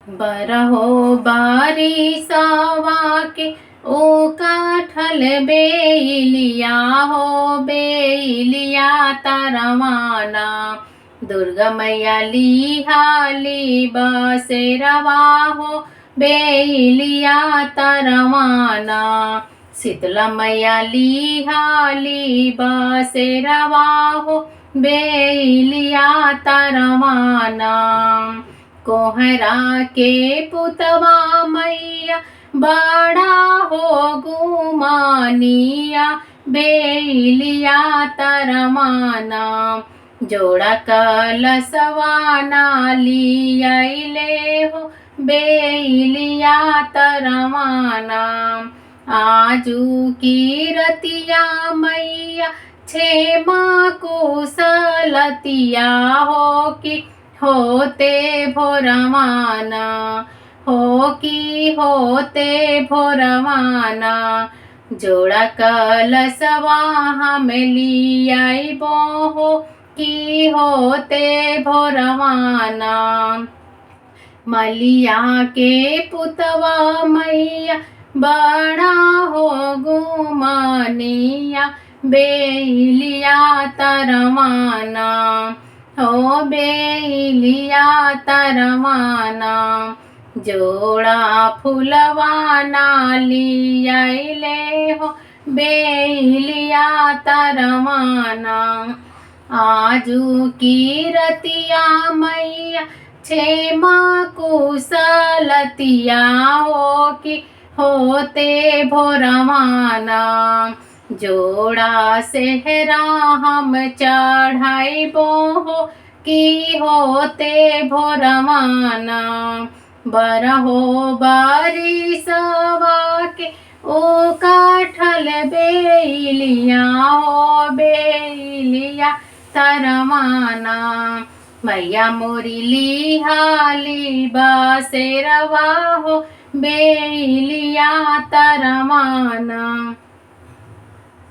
बरहो बारिशवा के ओ काठल बेलिया हो बेलिया तरवाना। दुर्गा मैया लिहाली बसेरवा हो बेलिया तरवाना। शीतला मैया लिहाली बसेरवा हो बेलिया तरवाना। कोहरा के पुतवा मैया बड़ा हो गुमानिया बेलिया तरवाना। जोड़ा कलशवाना लियाइले हो बेलिया तरवाना। आजू की रतिया मैया क्षेमा कुशलतिया हो कि होते भोरवाना हो कि होते भोरवाना। जोड़ा कलशवा हम लियाइबो हो कि होते भोरवाना। मलिया के पुतवा मैया बड़ा हो गुमानिया बेलिया तरवाना हो बेलिया तरवाना। जोड़ा फुलवाना लियाइले हो बेलिया तरवाना। आजू की रतिया मैया क्षेमा कुशलतिया हो कि होते भोरवाना। जोड़ा सेहरा हम चढ़ाइबो हो कि होते भोरवाना। बरहो बारिशवा के ओ काठल बेलिया हो बेलिया तरवाना। मैया मोरी लिहाली बसेरवा हो बेलिया तरवाना।